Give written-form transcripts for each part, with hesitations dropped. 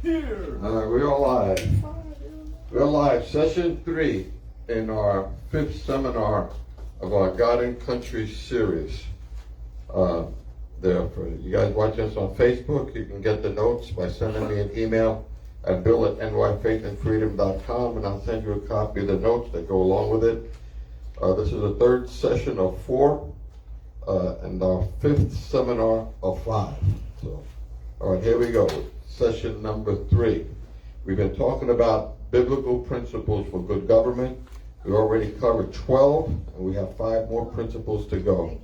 We're all live. We're live. Session 3 in our 5th seminar of our God and Country series. There for you guys watching us on Facebook, you can get the notes by sending me an email at bill@nyfaithandfreedom.com, and I'll send you a copy of the notes that go along with it. This is the 3rd session of 4 and our 5th seminar of 5. So, all right, here we go. Session number 3. We've been talking about biblical principles for good government. We already covered 12, and we have 5 more principles to go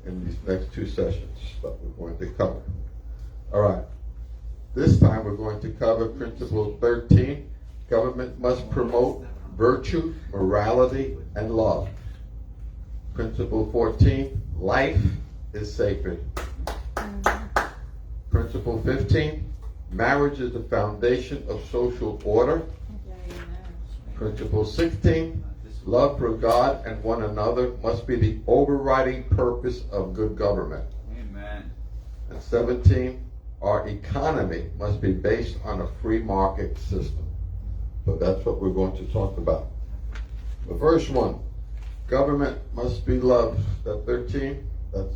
in these next 2 sessions that we're going to cover. All right. This time we're going to cover Principle 13. Government must promote virtue, morality, and love. Principle 14. Life is sacred. Principle 15. Marriage is the foundation of social order. Principle 16. Love for God and one another must be the overriding purpose of good government. Amen. And 17. Our economy must be based on a free market system. So that's what we're going to talk about. The first one, government must be loved. That 13? That's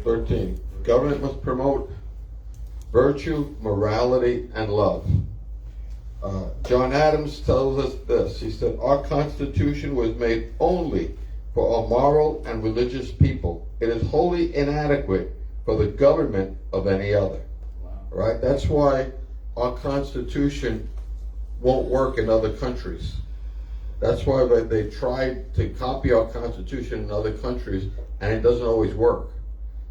13. Government must promote virtue, morality, and love. John Adams tells us this. He said, our Constitution was made only for a moral and religious people. It is wholly inadequate for the government of any other. Wow. Right? That's why our Constitution won't work in other countries. That's why they tried to copy our Constitution in other countries, and it doesn't always work.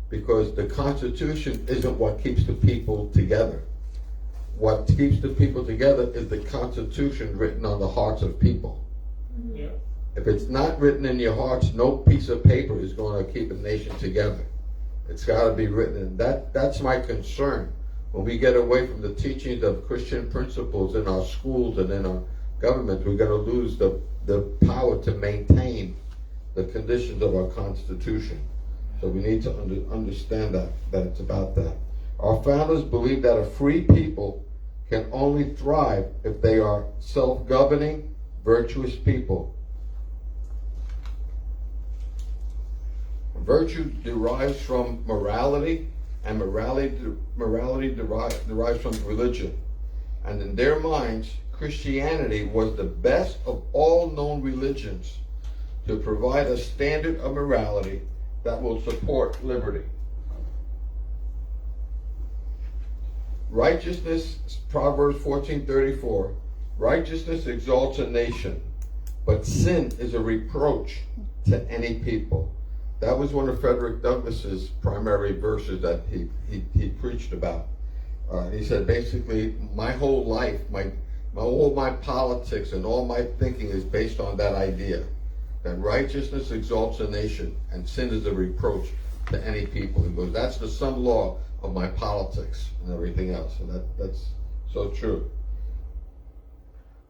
Because the Constitution isn't what keeps the people together. What keeps the people together is the Constitution written on the hearts of people. Yeah. If it's not written in your hearts, no piece of paper is going to keep a nation together. It's got to be written. And that's my concern. When we get away from the teachings of Christian principles in our schools and in our government, we're going to lose the power to maintain the conditions of our Constitution. So we need to understand that it's about that. Our founders believed that a free people can only thrive if they are self-governing, virtuous people. Virtue derives from morality, and morality derives from religion. And in their minds, Christianity was the best of all known religions to provide a standard of morality that will support liberty. Righteousness, Proverbs 14:34, righteousness exalts a nation, but sin is a reproach to any people. That was one of Frederick Douglass's primary verses that he preached about. He said basically, my whole life, all my politics and all my thinking is based on that idea. That righteousness exalts a nation and sin is a reproach to any people. He goes, that's the sum law of my politics and everything else. And that's so true.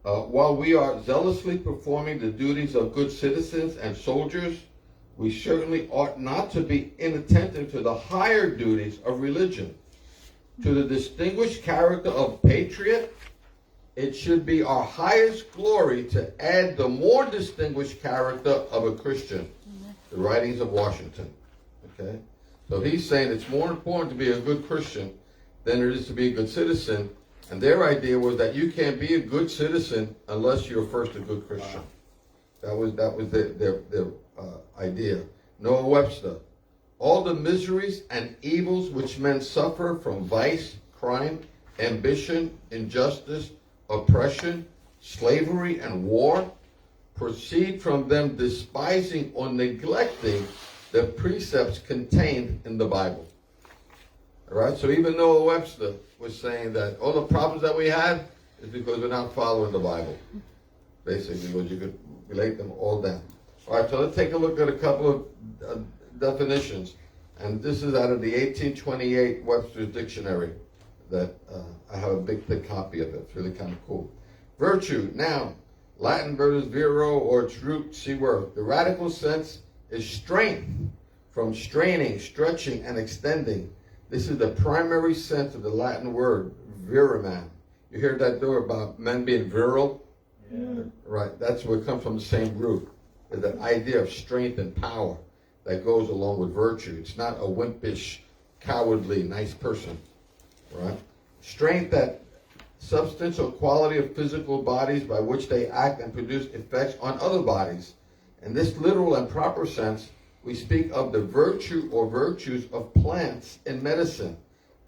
While we are zealously performing the duties of good citizens and soldiers, we certainly ought not to be inattentive to the higher duties of religion. To the distinguished character of patriot, it should be our highest glory to add the more distinguished character of a Christian, the writings of Washington. Okay? So he's saying it's more important to be a good Christian than it is to be a good citizen. And their idea was that you can't be a good citizen unless you're first a good Christian. That was their idea. Noah Webster. All the miseries and evils which men suffer from vice, crime, ambition, injustice, oppression, slavery, and war proceed from them despising or neglecting the precepts contained in the Bible. All right, so even Noah Webster was saying that all the problems that we had is because we're not following the Bible. Basically, what you could relate them all down. All right, so let's take a look at a couple of definitions. And this is out of the 1828 Webster's Dictionary that I have a big, thick copy of it. It's really kind of cool. Virtue, noun, Latin versus viro or its root, see word. The radical sense is strength, from straining, stretching, and extending. This is the primary sense of the Latin word viriman. You hear that door about men being virile? Yeah. Right, that's where it comes from, the same root. There's that idea of strength and power that goes along with virtue. It's not a wimpish, cowardly, nice person, right? Strength, that substance or quality of physical bodies by which they act and produce effects on other bodies. In this literal and proper sense, we speak of the virtue or virtues of plants in medicine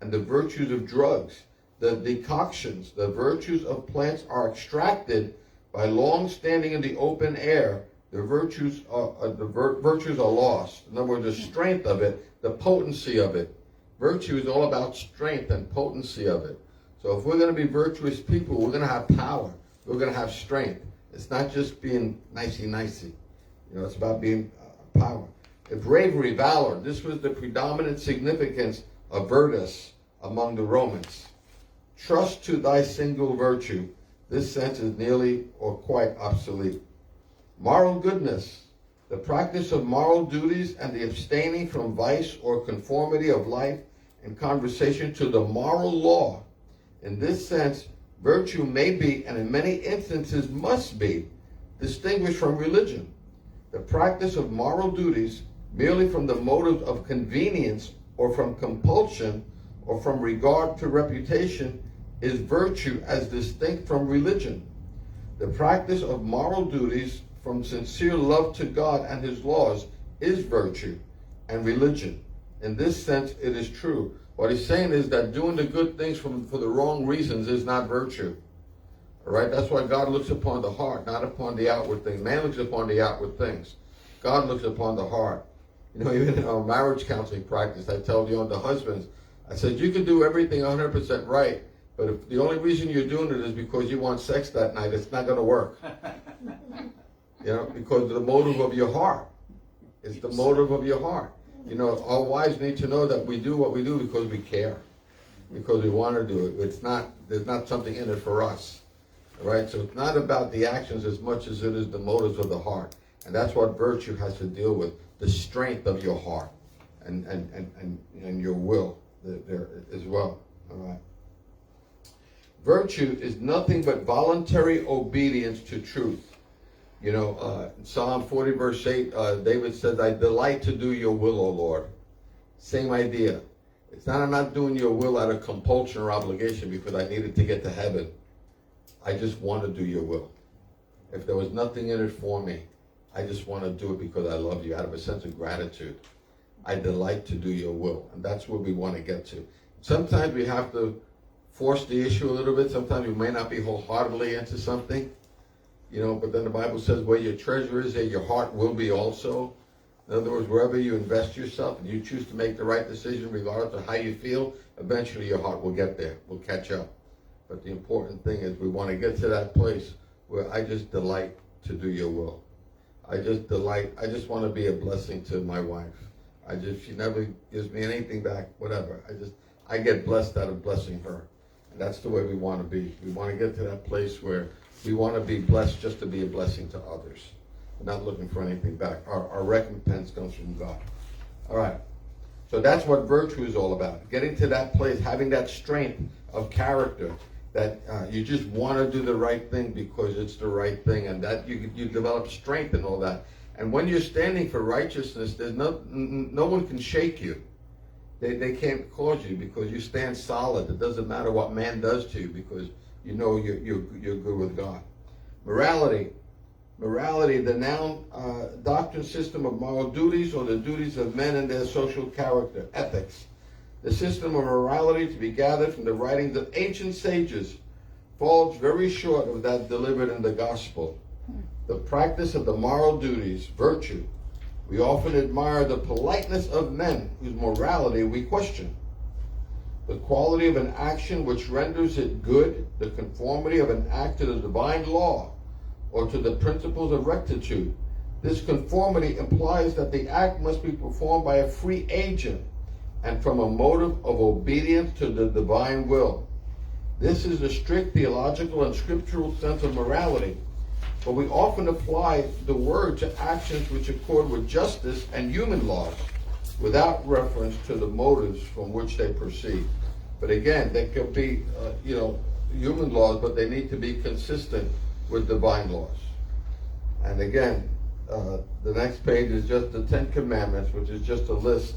and the virtues of drugs. The decoctions, the virtues of plants are extracted by long standing in the open air. The virtues are lost. In other words, the strength of it, the potency of it. Virtue is all about strength and potency of it. So if we're going to be virtuous people, we're going to have power. We're going to have strength. It's not just being nicey-nicey. It's about being power. Bravery, valor. This was the predominant significance of virtus among the Romans. Trust to thy single virtue. This sense is nearly or quite obsolete. Moral goodness. The practice of moral duties and the abstaining from vice or conformity of life and conversation to the moral law. In this sense, virtue may be, and in many instances must be, distinguished from religion. The practice of moral duties merely from the motive of convenience or from compulsion or from regard to reputation is virtue as distinct from religion. The practice of moral duties from sincere love to God and his laws is virtue and religion. In this sense, it is true. What he's saying is that doing the good things for the wrong reasons is not virtue. All right? That's why God looks upon the heart, not upon the outward things. Man looks upon the outward things. God looks upon the heart. Even in our marriage counseling practice, I tell the husbands, I said, you can do everything 100% right, but if the only reason you're doing it is because you want sex that night, it's not going to work. Because of the motive of your heart. It's the motive of your heart. Our wives need to know that we do what we do because we care, because we want to do it. There's not something in it for us. All right? So it's not about the actions as much as it is the motives of the heart. And that's what virtue has to deal with, the strength of your heart and your will there as well. All right. Virtue is nothing but voluntary obedience to truth. In Psalm 40 verse 8, David says, I delight to do your will, O Lord. Same idea. It's not I'm not doing your will out of compulsion or obligation because I needed to get to heaven. I just want to do your will. If there was nothing in it for me, I just want to do it because I love you out of a sense of gratitude. I delight to do your will. And that's where we want to get to. Sometimes we have to force the issue a little bit. Sometimes we may not be wholeheartedly into something. But then the Bible says where your treasure is, there your heart will be also. In other words, wherever you invest yourself and you choose to make the right decision regardless of how you feel, eventually your heart will get there, will catch up. But the important thing is we want to get to that place where I just delight to do your will. I just want to be a blessing to my wife. She never gives me anything back, whatever. I get blessed out of blessing her. And that's the way we want to be. We want to get to that place where we want to be blessed just to be a blessing to others. We're not looking for anything back. Our recompense comes from God. All right. So that's what virtue is all about. Getting to that place, having that strength of character that you just want to do the right thing because it's the right thing, and that you develop strength and all that. And when you're standing for righteousness, there's no one can shake you. They can't cause you because you stand solid. It doesn't matter what man does to you because you're good with God. Morality, the noun doctrine system of moral duties or the duties of men and their social character. Ethics, the system of morality to be gathered from the writings of ancient sages, falls very short of that delivered in the gospel. The practice of the moral duties, virtue. We often admire the politeness of men whose morality we question. The quality of an action which renders it good, the conformity of an act to the divine law or to the principles of rectitude. This conformity implies that the act must be performed by a free agent and from a motive of obedience to the divine will. This is the strict theological and scriptural sense of morality, but we often apply the word to actions which accord with justice and human laws without reference to the motives from which they proceed. But again, they could be, human laws, but they need to be consistent with divine laws. And again, the next page is just the 10 Commandments, which is just a list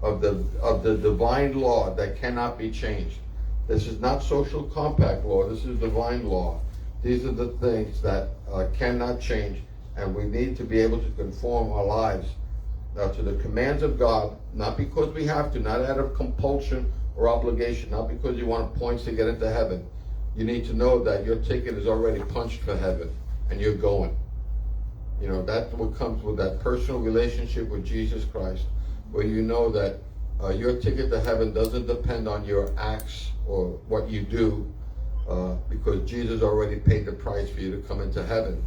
of the divine law that cannot be changed. This is not social compact law. This is divine law. These are the things that cannot change, and we need to be able to conform our lives to the commands of God, not because we have to, not out of compulsion or obligation, not because you want points to get into heaven. You need to know that your ticket is already punched for heaven, and you're going. That's what comes with that personal relationship with Jesus Christ, where you know that your ticket to heaven doesn't depend on your acts or what you do, because Jesus already paid the price for you to come into heaven.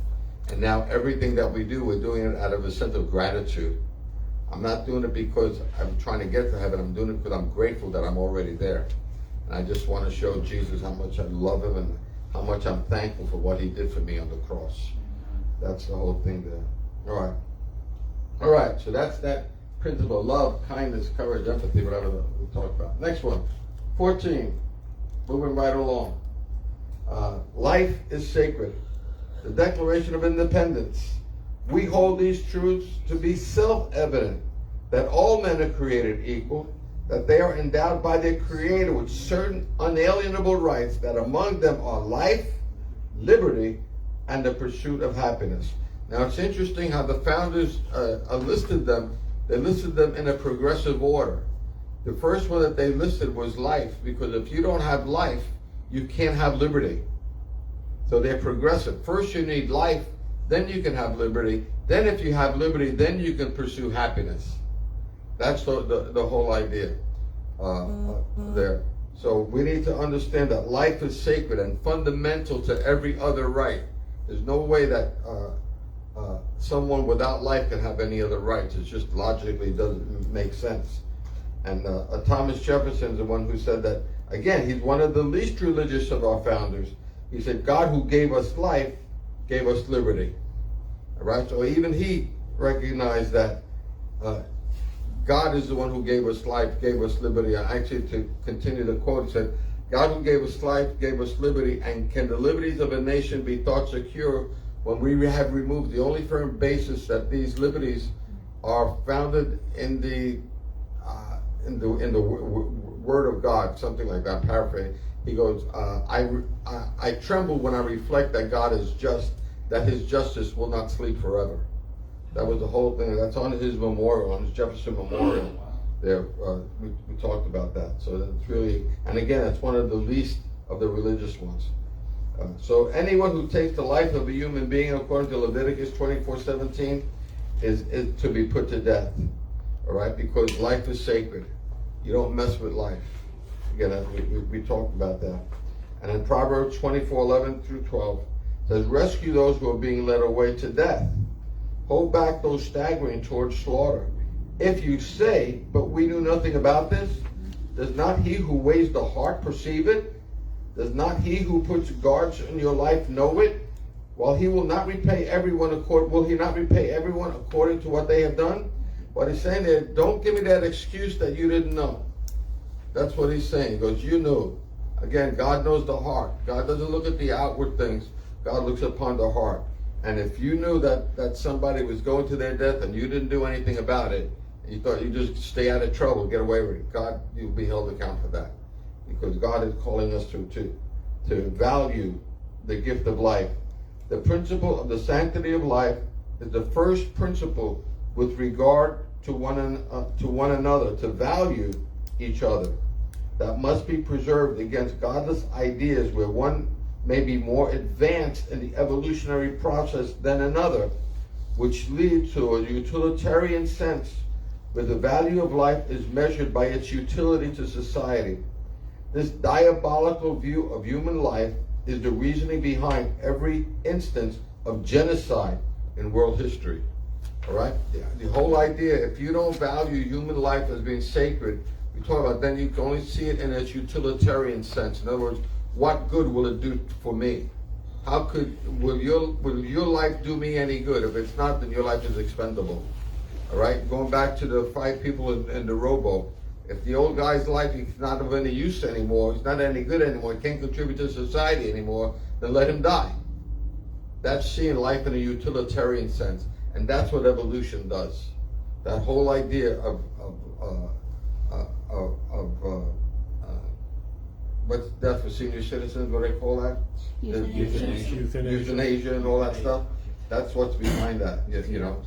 And now everything that we do, we're doing it out of a sense of gratitude. I'm not doing it because I'm trying to get to heaven. I'm doing it because I'm grateful that I'm already there. And I just want to show Jesus how much I love him and how much I'm thankful for what he did for me on the cross. That's the whole thing there. All right. So that's that principle: love, kindness, courage, empathy, whatever we talked about. Next one, 14. Moving right along. Life is sacred. The Declaration of Independence. We hold these truths to be self-evident, that all men are created equal, that they are endowed by their Creator with certain unalienable rights, that among them are life, liberty, and the pursuit of happiness. Now it's interesting how the founders listed them. They listed them in a progressive order. The first one that they listed was life, because if you don't have life, you can't have liberty. So they're progressive. First you need life, then you can have liberty. Then if you have liberty, then you can pursue happiness. That's the whole idea there. So we need to understand that life is sacred and fundamental to every other right. There's no way that someone without life can have any other rights. It just logically doesn't make sense. And Thomas Jefferson is the one who said that, again, he's one of the least religious of our founders. He said, God who gave us life gave us liberty. All right? So even he recognized that God is the one who gave us life, gave us liberty. And actually, to continue the quote, he said, God who gave us life gave us liberty, and can the liberties of a nation be thought secure when we have removed the only firm basis that these liberties are founded in the Word of God, something like that, paraphrase. He goes, I tremble when I reflect that God is just, that his justice will not sleep forever. That was the whole thing. That's on his memorial, on his Jefferson Memorial. There, we talked about that. So that's really, and again, that's one of the least of the religious ones. So anyone who takes the life of a human being, according to Leviticus 24:17, is to be put to death. All right, because life is sacred. You don't mess with life. Again, we talked about that. And in Proverbs 24:11 through 12, it says, rescue those who are being led away to death. Hold back those staggering towards slaughter. If you say, but we knew nothing about this, does not he who weighs the heart perceive it? Does not he who puts guards in your life know it? While he will not repay everyone according to what they have done? What he's saying there, don't give me that excuse that you didn't know. That's what he's saying. He goes, you knew. Again, God knows the heart. God doesn't look at the outward things. God looks upon the heart. And if you knew that somebody was going to their death and you didn't do anything about it, and you thought you just stay out of trouble, get away with it, God, you'll be held account for that. Because God is calling us to value the gift of life. The principle of the sanctity of life is the first principle with regard to one another, to value each other. That must be preserved against godless ideas where one may be more advanced in the evolutionary process than another, which leads to a utilitarian sense where the value of life is measured by its utility to society. This diabolical view of human life is the reasoning behind every instance of genocide in world history. All right? The whole idea, if you don't value human life as being sacred, we talk about, then you can only see it in its utilitarian sense. In other words, what good will it do for me? Will your life do me any good? If it's not, then your life is expendable. All right? Going back to the 5 people in the rowboat, If the old guy's life is not of any use anymore, he's not any good anymore, he can't contribute to society anymore, then let him die. That's seeing life in a utilitarian sense, and that's what evolution does. That whole idea of what's death for senior citizens, what do they call that? Euthanasia and all that stuff. That's what's behind that, you know.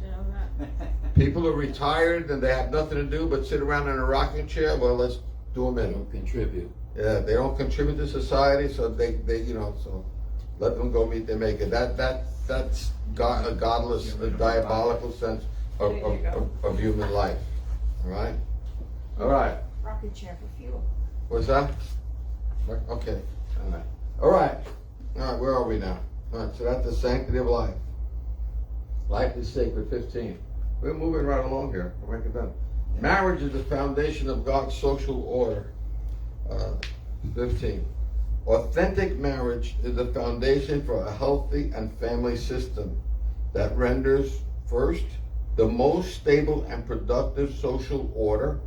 People are retired and they have nothing to do but sit around in a rocking chair. Well, let's do them in. They don't contribute. Yeah, they don't contribute to society, so they you know, so let them go meet their maker. That's a godless, a diabolical sense of human life. All right? All right. Rocking chair for fuel. What's that? Okay. All right. All right. All right, where are we now? All right, so that's the sanctity of life. Life is sacred, 15. We're moving right along here. We'll make it done. Marriage is the foundation of God's social order. 15. Authentic marriage is the foundation for a healthy and family system that renders, first, the most stable and productive social order.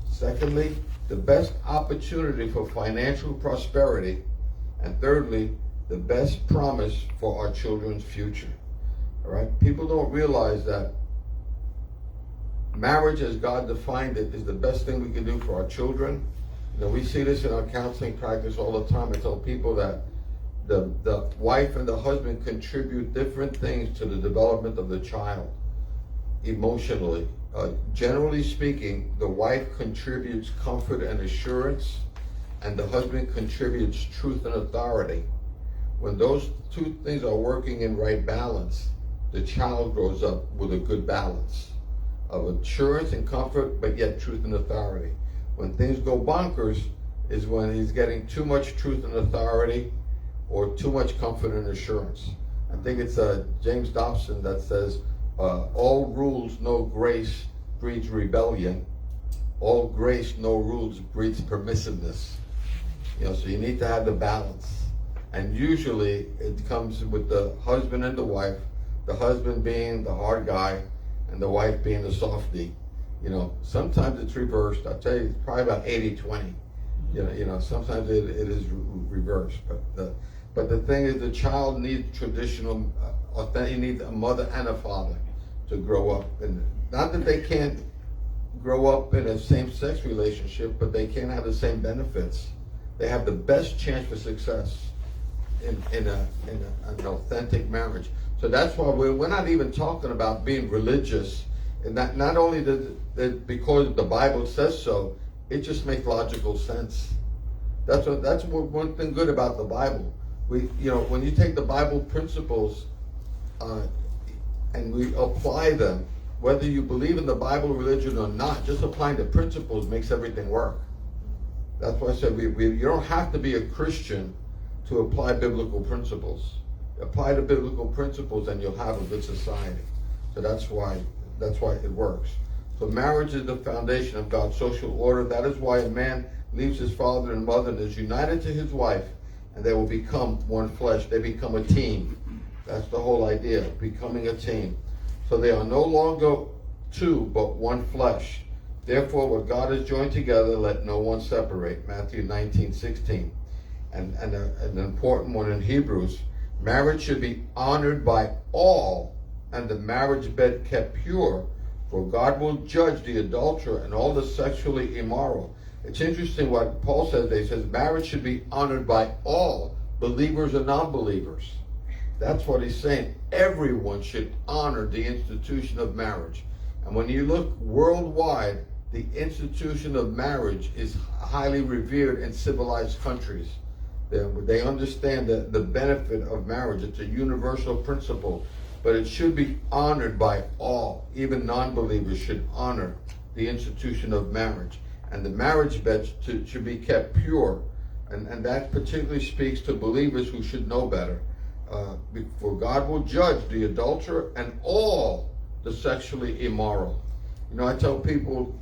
Secondly, the best opportunity for financial prosperity. And thirdly, the best promise for our children's future. All right? People don't realize that marriage, as God defined it, is the best thing we can do for our children. You know, we see this in our counseling practice all the time. I tell people that the wife and the husband contribute different things to the development of the child emotionally. Generally speaking, the wife contributes comfort and assurance, and the husband contributes truth and authority. When those two things are working in right balance, the child grows up with a good balance of assurance and comfort, but yet truth and authority. When things go bonkers is when he's getting too much truth and authority or too much comfort and assurance. I think it's James Dobson that says, all rules, no grace breeds rebellion. All grace, no rules breeds permissiveness. You know, so you need to have the balance. And usually it comes with the husband and the wife, the husband being the hard guy and the wife being the softie. You know, sometimes it's reversed. I'll tell you, it's probably about 80-20. You know, sometimes it is reversed. But the thing is, the child needs traditional, he needs a mother and a father to grow up. And not that they can't grow up in a same-sex relationship, but they can't have the same benefits. They have the best chance for success in an authentic marriage. So that's why we're not even talking about being religious. And not only because the Bible says so, it just makes logical sense. That's one thing good about the Bible. When you take the Bible principles and we apply them, whether you believe in the Bible religion or not, just applying the principles makes everything work. That's why I said you don't have to be a Christian to apply biblical principles. Apply the biblical principles and you'll have a good society. So that's why it works. So marriage is the foundation of God's social order. That is why a man leaves his father and mother and is united to his wife, and they will become one flesh. They become a team. That's the whole idea, becoming a team. So they are no longer two, but one flesh. Therefore, what God has joined together, let no one separate. Matthew 19:16. And an important one in Hebrews, marriage should be honored by all, and the marriage bed kept pure, for God will judge the adulterer and all the sexually immoral. It's interesting what Paul says. He says marriage should be honored by all, believers and non-believers. That's what he's saying. Everyone should honor the institution of marriage. And when you look worldwide, the institution of marriage is highly revered in civilized countries. They understand the benefit of marriage. It's a universal principle, but it should be honored by all. Even non-believers should honor the institution of marriage. And the marriage bed should be kept pure. And that particularly speaks to believers who should know better. For God will judge the adulterer and all the sexually immoral. I tell people,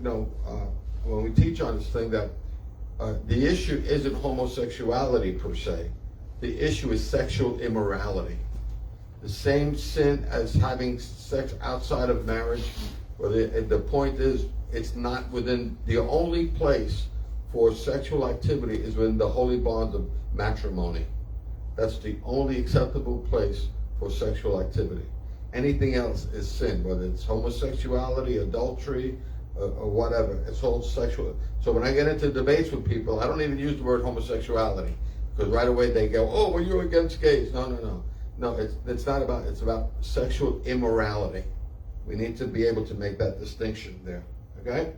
when we teach on this thing, that the issue isn't homosexuality per se. The issue is sexual immorality. The same sin as having sex outside of marriage Well, the point is, it's not within, the only place for sexual activity is within the holy bonds of matrimony. That's the only acceptable place for sexual activity. Anything else is sin, whether it's homosexuality, adultery, or whatever. It's all sexual. So when I get into debates with people, I don't even use the word homosexuality, because right away they go, "Oh, well, you're against gays." No, it's not about, it's about sexual immorality. We need to be able to make that distinction there, okay?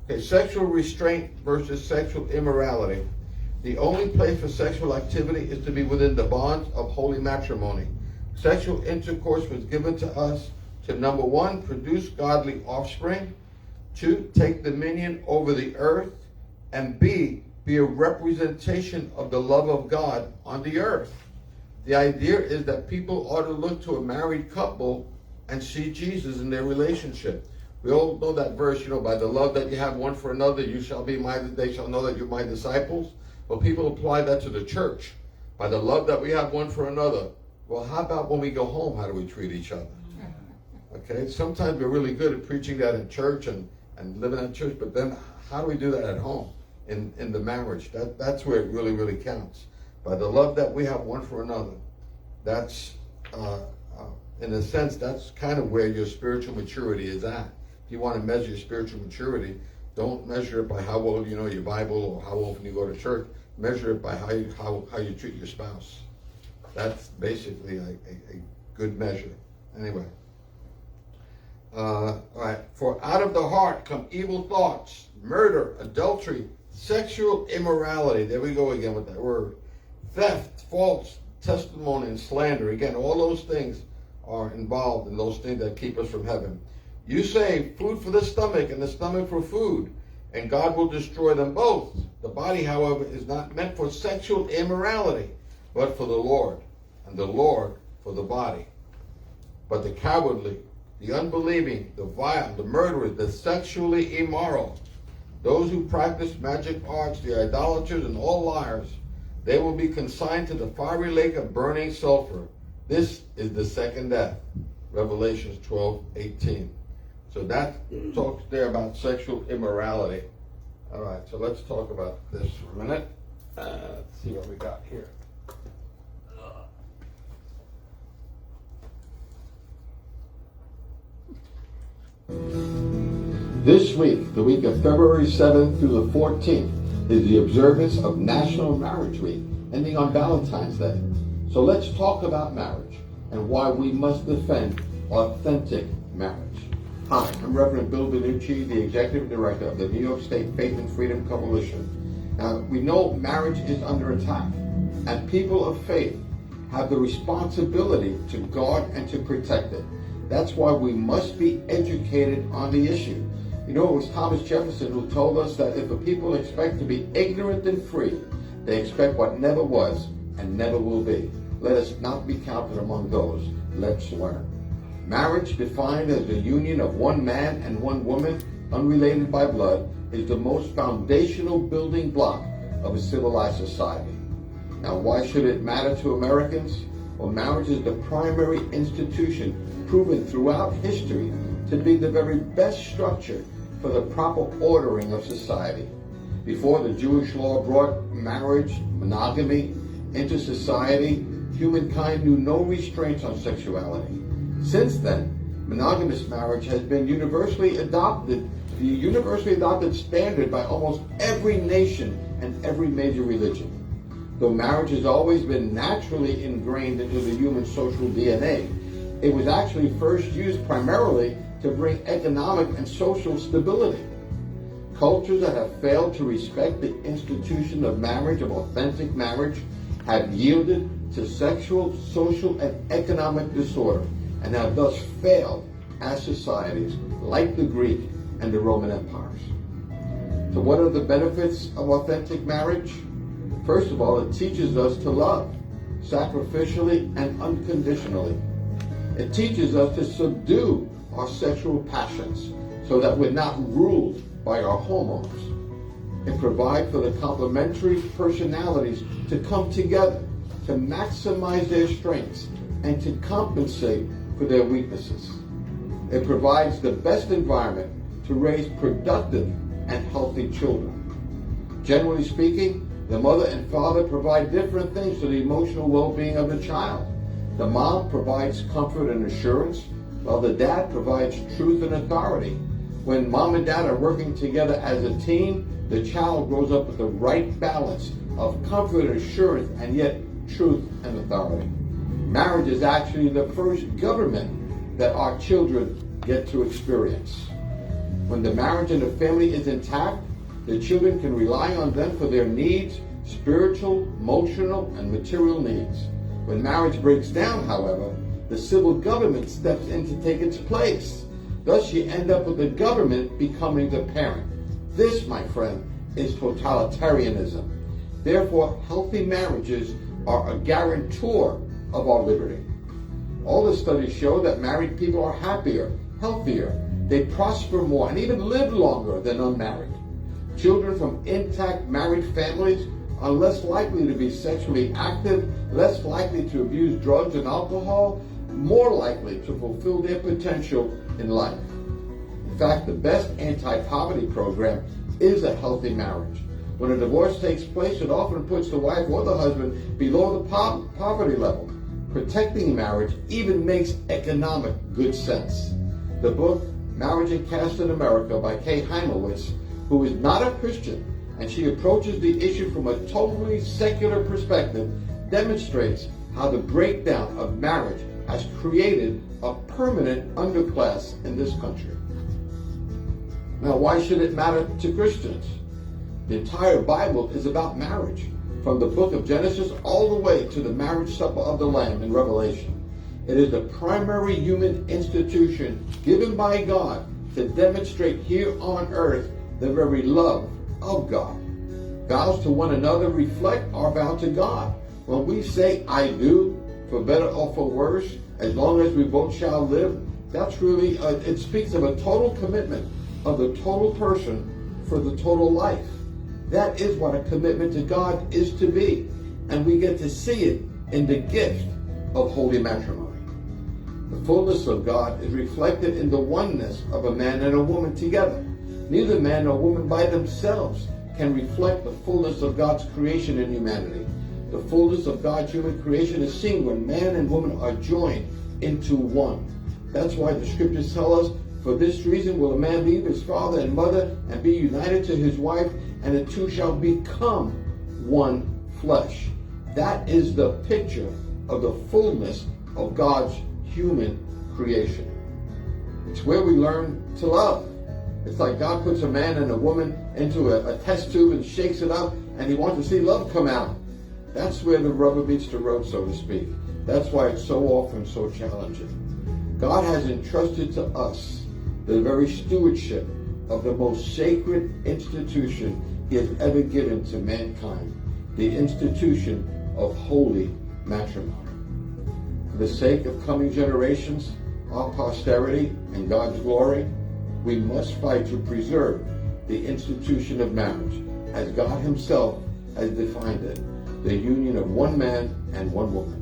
Okay, sexual restraint versus sexual immorality. The only place for sexual activity is to be within the bonds of holy matrimony. Sexual intercourse was given to us to, number one, produce godly offspring, two, take dominion over the earth, and B, be a representation of the love of God on the earth. The idea is that people ought to look to a married couple and see Jesus in their relationship. We all know that verse, by the love that you have one for another, they shall know that you're my disciples. Well, people apply that to the church. By the love that we have one for another. Well, how about when we go home, how do we treat each other? Okay, sometimes we're really good at preaching that in church and living in church, but then how do we do that at home, in the marriage? That's where it really, really counts. By the love that we have one for another. That's, in a sense, that's kind of where your spiritual maturity is at. If you want to measure your spiritual maturity, don't measure it by how well you know your Bible or how often you go to church. Measure it by how you treat your spouse. That's basically a good measure. Anyway. All right. For out of the heart come evil thoughts, murder, adultery, sexual immorality. There we go again with that word. Theft, false testimony, and slander. Again, all those things are involved in those things that keep us from heaven. You say food for the stomach and the stomach for food, and God will destroy them both. The body, however, is not meant for sexual immorality, but for the Lord, and the Lord for the body. But the cowardly, the unbelieving, the vile, the murderers, the sexually immoral, those who practice magic arts, the idolaters, and all liars, they will be consigned to the fiery lake of burning sulfur. This is the second death. Revelations 12:18. So that talks there about sexual immorality. All right, so let's talk about this for a minute. Let's see what we got here. This week, the week of February 7th through the 14th, is the observance of National Marriage Week, ending on Valentine's Day. So let's talk about marriage and why we must defend authentic marriage. Hi, I'm Reverend Bill Banuchi, the Executive Director of the New York State Faith and Freedom Coalition. Now, we know marriage is under attack, and people of faith have the responsibility to guard and to protect it. That's why we must be educated on the issue. It was Thomas Jefferson who told us that if a people expect to be ignorant and free, they expect what never was and never will be. Let us not be counted among those. Let's learn. Marriage, defined as the union of one man and one woman, unrelated by blood, is the most foundational building block of a civilized society. Now, why should it matter to Americans? Well, marriage is the primary institution proven throughout history to be the very best structure for the proper ordering of society. Before the Jewish law brought marriage, monogamy, into society, humankind knew no restraints on sexuality. Since then, monogamous marriage has been universally adopted, the universally adopted standard by almost every nation and every major religion. Though marriage has always been naturally ingrained into the human social DNA, it was actually first used primarily to bring economic and social stability. Cultures that have failed to respect the institution of marriage, of authentic marriage, have yielded to sexual, social, and economic disorder, and have thus failed as societies like the Greek and the Roman empires. So what are the benefits of authentic marriage? First of all, it teaches us to love sacrificially and unconditionally. It teaches us to subdue our sexual passions so that we're not ruled by our hormones. It provides for the complementary personalities to come together to maximize their strengths and to compensate for their weaknesses. It provides the best environment to raise productive and healthy children. Generally speaking, the mother and father provide different things for the emotional well-being of the child. The mom provides comfort and assurance, while the dad provides truth and authority. When mom and dad are working together as a team, the child grows up with the right balance of comfort and assurance, and yet truth and authority. Marriage is actually the first government that our children get to experience. When the marriage and the family is intact, the children can rely on them for their needs, spiritual, emotional, and material needs. When marriage breaks down, however, the civil government steps in to take its place. Thus, you end up with the government becoming the parent. This, my friend, is totalitarianism. Therefore, healthy marriages are a guarantor of our liberty. All the studies show that married people are happier, healthier, they prosper more, and even live longer than unmarried. Children from intact married families are less likely to be sexually active, less likely to abuse drugs and alcohol, more likely to fulfill their potential in life. In fact, the best anti-poverty program is a healthy marriage. When a divorce takes place, it often puts the wife or the husband below the poverty level. Protecting marriage even makes economic good sense. The book, Marriage and Caste in America by Kay Heimowitz, who is not a Christian, and she approaches the issue from a totally secular perspective, demonstrates how the breakdown of marriage has created a permanent underclass in this country. Now, why should it matter to Christians? The entire Bible is about marriage, from the book of Genesis all the way to the marriage supper of the Lamb in Revelation. It is the primary human institution given by God to demonstrate here on earth the very love of God. Vows to one another reflect our vow to God. When we say, I do, for better or for worse, as long as we both shall live, that's really, it speaks of a total commitment of the total person for the total life. That is what a commitment to God is to be. And we get to see it in the gift of holy matrimony. The fullness of God is reflected in the oneness of a man and a woman together. Neither man nor woman by themselves can reflect the fullness of God's creation in humanity. The fullness of God's human creation is seen when man and woman are joined into one. That's why the scriptures tell us, for this reason will a man leave his father and mother and be united to his wife, and the two shall become one flesh. That is the picture of the fullness of God's human creation. It's where we learn to love. It's like God puts a man and a woman into a test tube and shakes it up, and he wants to see love come out. That's where the rubber meets the road, so to speak. That's why it's so often so challenging. God has entrusted to us the very stewardship of the most sacred institution he has ever given to mankind, the institution of holy matrimony. For the sake of coming generations, our posterity, and God's glory, we must fight to preserve the institution of marriage as God himself has defined it, the union of one man and one woman.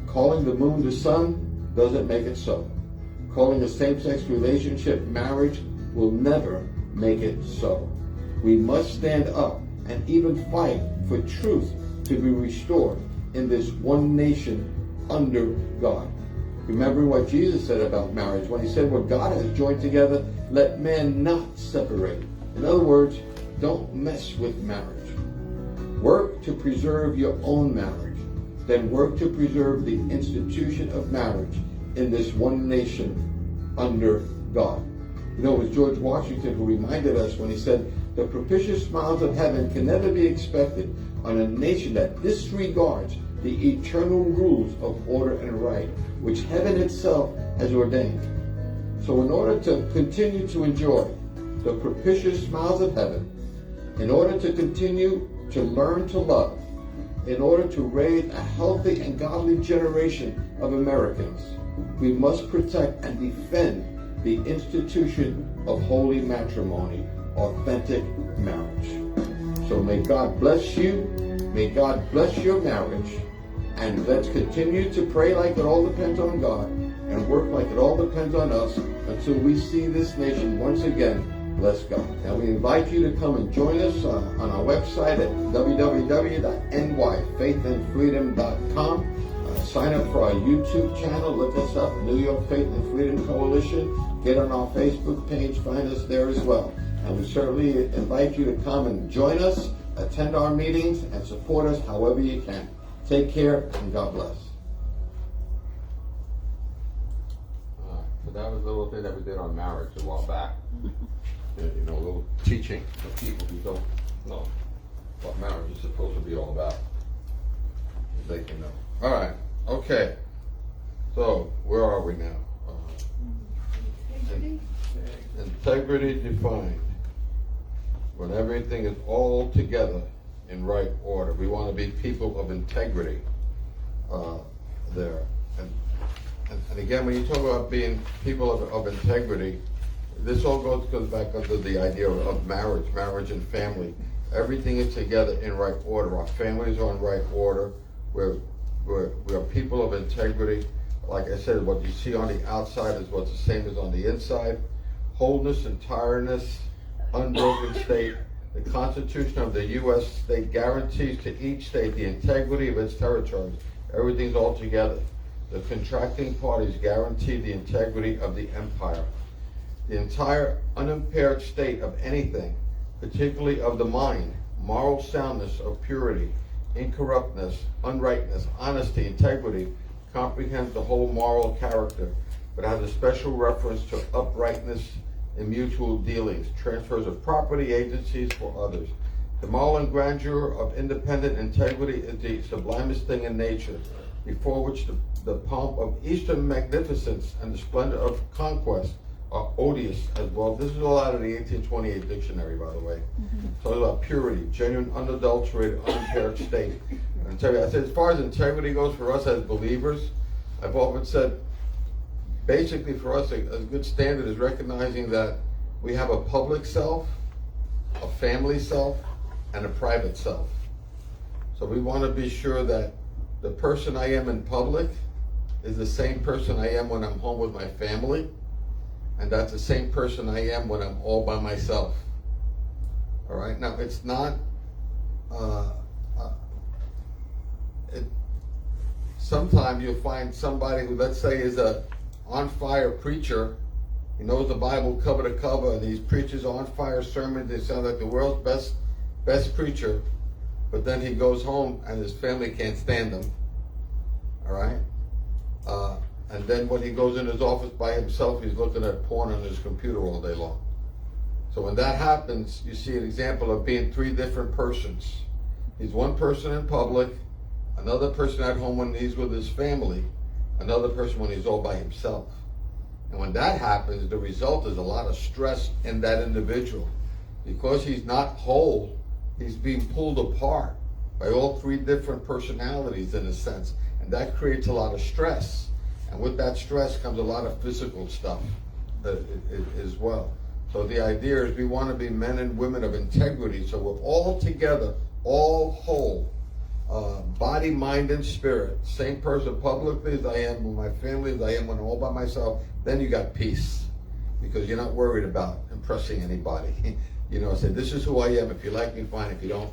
Calling the moon the sun doesn't make it so. Calling a same-sex relationship marriage will never make it so. We must stand up and even fight for truth to be restored in this one nation under God. Remember what Jesus said about marriage when he said, what God has joined together, let man not separate. In other words, don't mess with marriage. Work to preserve your own marriage. Then work to preserve the institution of marriage in this one nation under God. You know, it was George Washington who reminded us when he said, the propitious smiles of heaven can never be expected on a nation that disregards the eternal rules of order and right, which heaven itself has ordained. So in order to continue to enjoy the propitious smiles of heaven, in order to continue to learn to love, in order to raise a healthy and godly generation of Americans, we must protect and defend the institution of holy matrimony, authentic marriage. So may God bless you, may God bless your marriage, and let's continue to pray like it all depends on God, and work like it all depends on us until we see this nation once again bless God. Now we invite you to come and join us on our website at www.nyfaithandfreedom.com. Sign up for our YouTube channel. Look us up, New York Faith and Freedom Coalition. Get on our Facebook page. Find us there as well. And we certainly invite you to come and join us, attend our meetings, and support us however you can. Take care, and God bless. So that was a little thing that we did on marriage a while back. A little teaching for people who don't know what marriage is supposed to be all about. They can know. All right. Okay. So where are we now? Integrity defined. When everything is all together in right order. We want to be people of integrity there. And again, when you talk about being people of integrity, this all goes back under the idea of marriage and family. Everything is together in right order. Our families are in right order. We're people of integrity. Like I said, what you see on the outside is what's the same as on the inside. Wholeness, entireness, unbroken state. The Constitution of the U.S. state guarantees to each state the integrity of its territories. Everything's all together. The contracting parties guarantee the integrity of the empire. The entire unimpaired state of anything, particularly of the mind, moral soundness of purity, incorruptness, unrightness, honesty, integrity, comprehends the whole moral character, but has a special reference to uprightness in mutual dealings, transfers of property, agencies for others. The moral and grandeur of independent integrity is the sublimest thing in nature, before which the pomp of Eastern magnificence and the splendor of conquest are odious as well. This is all out of the 1828 dictionary, by the way. So about purity, genuine, unadulterated, unimpaired state. And I said, as far as integrity goes for us as believers, I've often said, basically for us, a good standard is recognizing that we have a public self, a family self, and a private self. So we want to be sure that the person I am in public is the same person I am when I'm home with my family, and that's the same person I am when I'm all by myself. All right? Now, it's not, sometimes you'll find somebody who, let's say, is a on-fire preacher. He knows the Bible cover to cover, and these preachers on-fire sermons, they sound like the world's best preacher, but then he goes home and his family can't stand him. All right? And then when he goes in his office by himself, he's looking at porn on his computer all day long. So when that happens, you see an example of being three different persons. He's one person in public, another person at home when he's with his family, another person when he's all by himself. And when that happens, the result is a lot of stress in that individual. Because he's not whole, he's being pulled apart by all three different personalities in a sense. And that creates a lot of stress. And with that stress comes a lot of physical stuff as well. So the idea is we want to be men and women of integrity. So we're all together, all whole, body, mind, and spirit. Same person publicly as I am with my family, as I am when I'm all by myself. Then you got peace, because you're not worried about impressing anybody. Say, this is who I am. If you like me, fine. If you don't,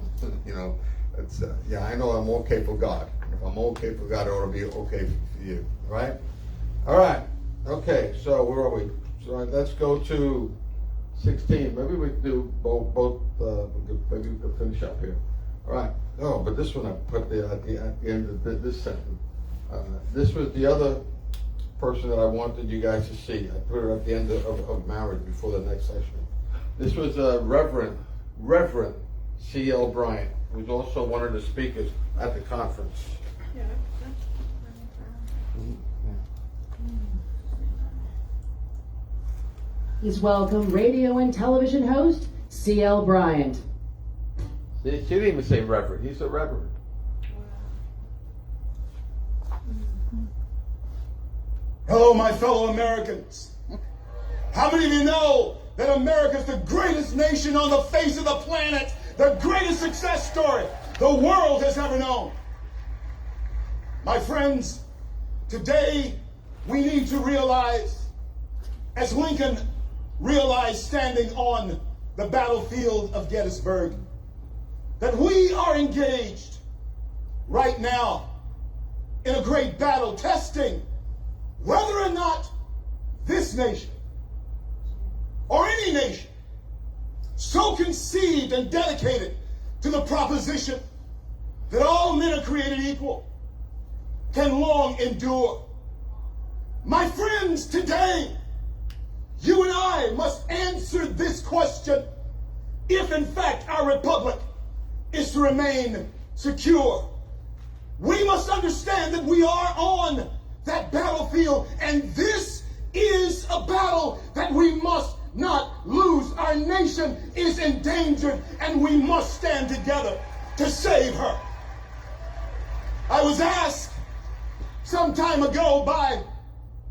it's, I know I'm okay for God. If I'm okay for God, it ought to be okay for you. Right? All right. Okay. So where are we? So let's go to 16. Maybe we can do both. Maybe we can finish up here. All right. Oh, but this one I put there at the end of this sentence. This was the other person that I wanted you guys to see. I put her at the end of marriage before the next session. This was Reverend C.L. Bryant, who's also one of the speakers at the conference. Yeah. Please welcome radio and television host C.L. Bryant. See, she didn't even say Reverend. He's a Reverend. Hello, my fellow Americans. How many of you know that America is the greatest nation on the face of the planet, the greatest success story the world has ever known? My friends, today we need to realize, as Lincoln realized standing on the battlefield of Gettysburg, that we are engaged right now in a great battle, testing whether or not this nation or any nation so conceived and dedicated to the proposition that all men are created equal can long endure. My friends, today, you and I must answer this question if in fact our republic is to remain secure. We must understand that we are on that battlefield, and this is a battle that we must not lose. Our nation is endangered, and we must stand together to save her. I was asked some time ago by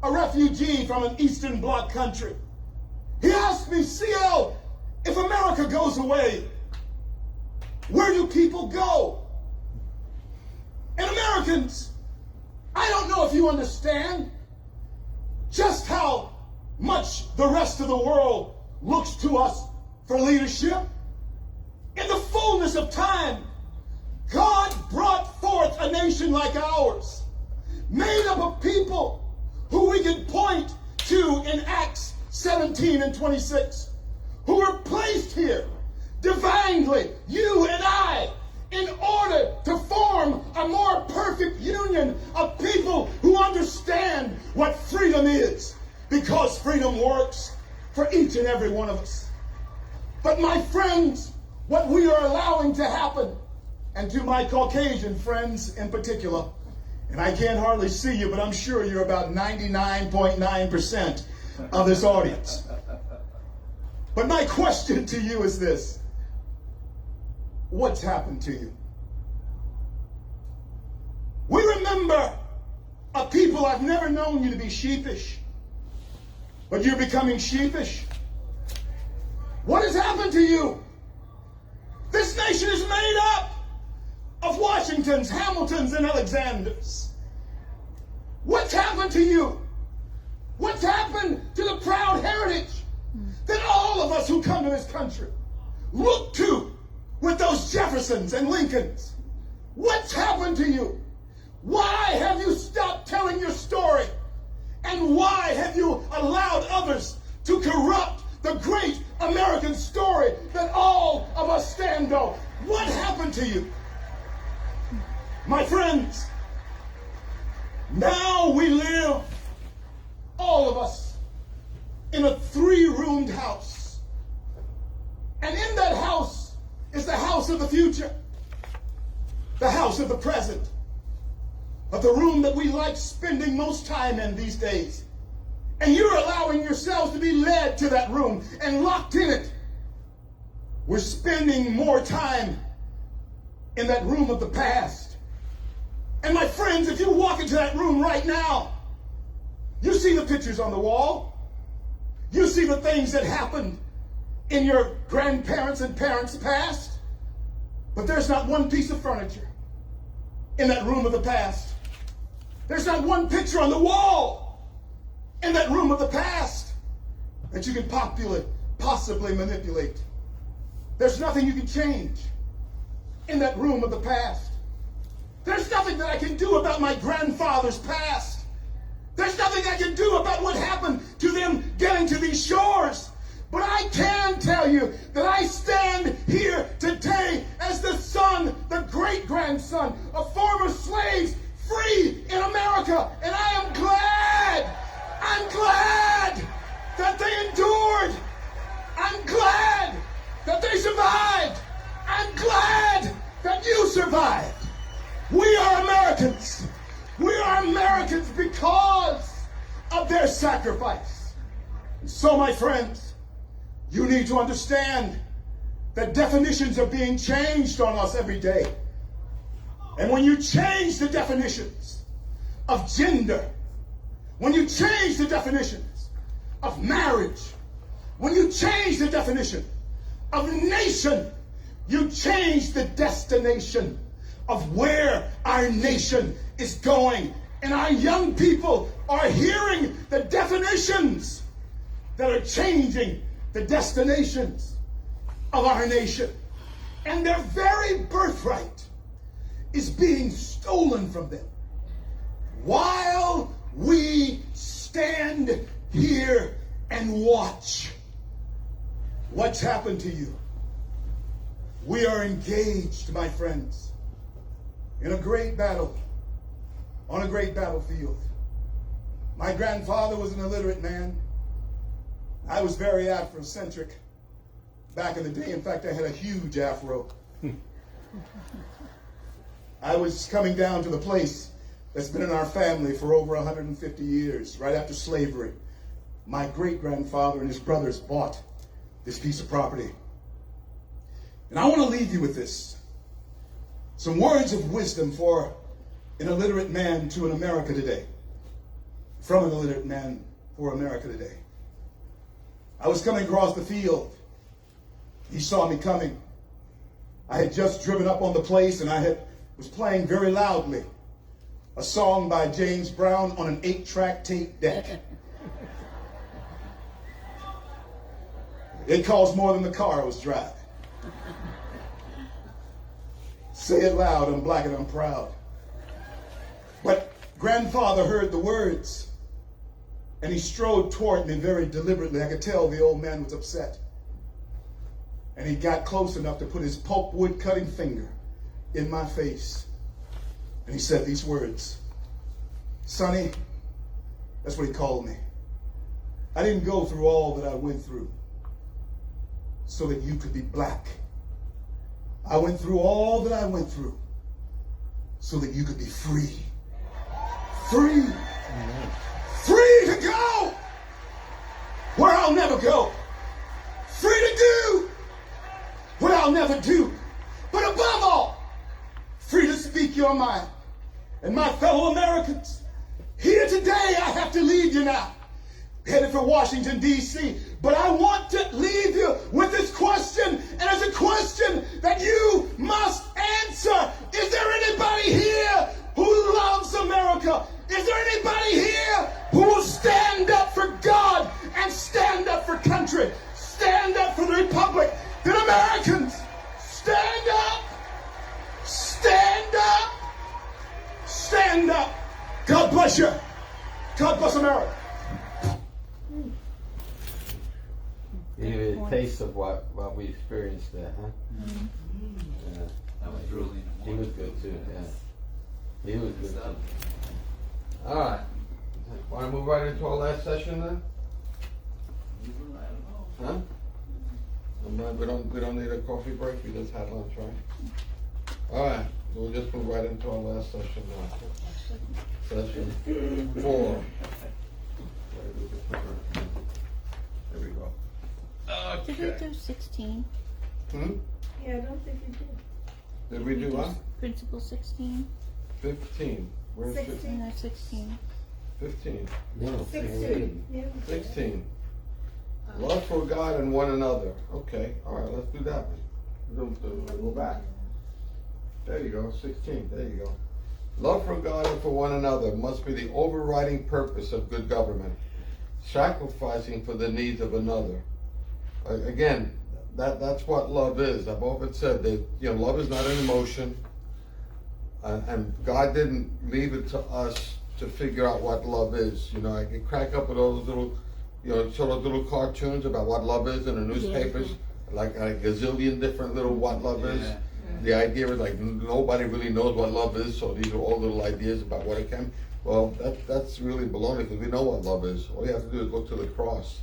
a refugee from an Eastern Bloc country. He asked me, CL, if America goes away, where do people go? And Americans, I don't know if you understand just how much the rest of the world looks to us for leadership. In the fullness of time, God brought forth a nation like ours, made up of people who we can point to in Acts 17 and 26, who were placed here divinely, you and I, in order to form a more perfect union of people who understand what freedom is, because freedom works for each and every one of us. But my friends, what we are allowing to happen, and to my Caucasian friends in particular, and I can't hardly see you, but I'm sure you're about 99.9% of this audience. But my question to you is this: what's happened to you? We remember a people. I've never known you to be sheepish, but you're becoming sheepish. What has happened to you? This nation is made up of Washingtons, Hamiltons, and Alexanders. What's happened to you? What's happened to the proud heritage that all of us who come to this country look to with those Jeffersons and Lincolns? What's happened to you? Why have you stopped telling your story? And why have you allowed others to corrupt the great American story that all of us stand on? What happened to you? My friends, now we live, all of us, in a 3-roomed house. And in that house is the house of the future, the house of the present, but the room that we like spending most time in these days. And you're allowing yourselves to be led to that room and locked in it. We're spending more time in that room of the past. And my friends, if you walk into that room right now, you see the pictures on the wall. You see the things that happened in your grandparents' and parents' past. But there's not one piece of furniture in that room of the past. There's not one picture on the wall in that room of the past that you can possibly manipulate. There's nothing you can change in that room of the past. There's nothing that I can do about my grandfather's past. There's nothing I can do about what happened to them getting to these shores. But I can tell you that I stand here today as the son, the great-grandson of former slaves, free in America. And I am glad. I'm glad that they endured. I'm glad that they survived. I'm glad that you survived. We are Americans. We are Americans because of their sacrifice. And so, my friends, you need to understand that definitions are being changed on us every day. And when you change the definitions of gender, when you change the definitions of marriage, when you change the definition of nation, you change the destination of where our nation is going. And our young people are hearing the definitions that are changing the destinations of our nation. And their very birthright is being stolen from them. While we stand here and watch what's happened to you, we are engaged, my friends, in a great battle, on a great battlefield. My grandfather was an illiterate man. I was very Afrocentric back in the day. In fact, I had a huge afro. I was coming down to the place that's been in our family for over 150 years, right after slavery. My great-grandfather and his brothers bought this piece of property. And I want to leave you with this. Some words of wisdom for an illiterate man to an America today. From an illiterate man for America today. I was coming across the field. He saw me coming. I had just driven up on the place and was playing very loudly a song by James Brown on an 8-track tape deck. It cost more than the car I was driving. Say it loud, I'm black and I'm proud. But grandfather heard the words and he strode toward me very deliberately. I could tell the old man was upset. And he got close enough to put his pulpwood cutting finger in my face. And he said these words, "Sonny," that's what he called me, "I didn't go through all that I went through so that you could be black. I went through all that I went through so that you could be free. Free. Free to go where I'll never go. Free to do what I'll never do. But above all, free to speak your mind." And my fellow Americans, here today I have to leave you now, headed for Washington, D.C. But I want to leave you with this question, and it's a question that you must answer. Is there anybody here who loves America? Is there anybody here who will stand up for God and stand up for country, stand up for the Republic? Then Americans, stand up, stand up, stand up. God bless you. God bless America. Give you a taste of what we experienced there, huh? Yeah. That was really He was good too, yeah. He was good too. Alright. Want to move right into our last session then? Huh? We don't need a coffee break, we just had lunch, right? Alright, we'll just move right into our last session now. Session 4. There we go. Did we do 16? Hmm? Yeah, I don't think we did. Did we do what? Principle 16? 15. Where's 16. No, 16. 15? 16. Yeah. 16. Love for God and one another. Okay, alright, let's do that one. Go back. There you go, 16. There you go. Love for God and for one another must be the overriding purpose of good government. Sacrificing for the needs of another. Again, that's what love is. I've often said that love is not an emotion, and God didn't leave it to us to figure out what love is. I can crack up with all those little, sort of little cartoons about what love is in the newspapers, like a gazillion different little what love is. Yeah. The idea is like nobody really knows what love is, so these are all little ideas about what it can. Well, that's really baloney, because we know what love is. All you have to do is go to the cross,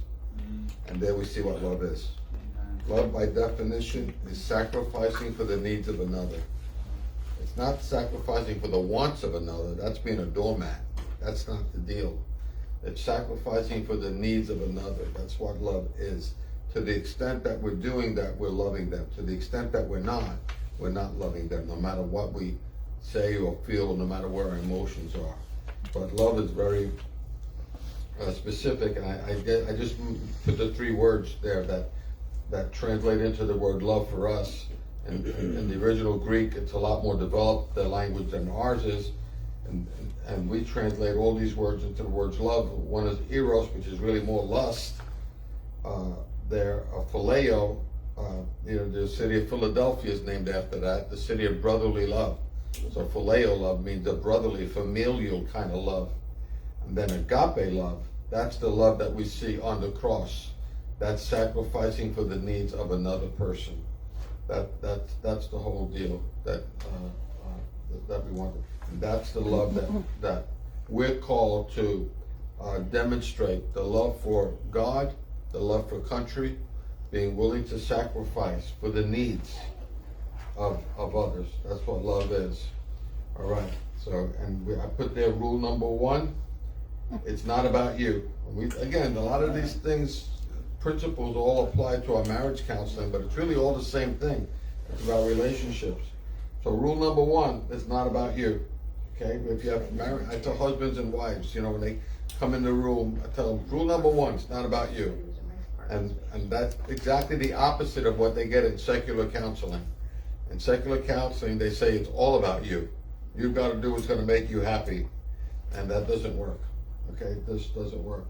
and there we see what love is. Love, by definition, is sacrificing for the needs of another. It's not sacrificing for the wants of another. That's being a doormat. That's not the deal. It's sacrificing for the needs of another. That's what love is. To the extent that we're doing that, we're loving them. To the extent that we're not loving them, no matter what we say or feel, or no matter where our emotions are. But love is very specific, and I just put the 3 words there that translate into the word love for us. In the original Greek, it's a lot more developed, the language, than ours is. and we translate all these words into the words love. One is eros, which is really more lust. There, phileo, the city of Philadelphia is named after that, the city of brotherly love. So phileo love means a brotherly, familial kind of love. And then agape love, that's the love that we see on the cross. That's sacrificing for the needs of another person. That's the whole deal that we want. And that's the love that we're called to demonstrate, the love for God, the love for country, being willing to sacrifice for the needs of others. That's what love is. All right. So, I put there rule number 1. It's not about you. Again, a lot of these things, principles all apply to our marriage counseling, but it's really all the same thing. It's about relationships. So rule number 1, it's not about you. Okay? If you have marriage, I tell husbands and wives, when they come in the room, I tell them, rule number 1, it's not about you. And that's exactly the opposite of what they get in secular counseling. In secular counseling, they say it's all about you. You've got to do what's going to make you happy. And that doesn't work. Okay? This doesn't work.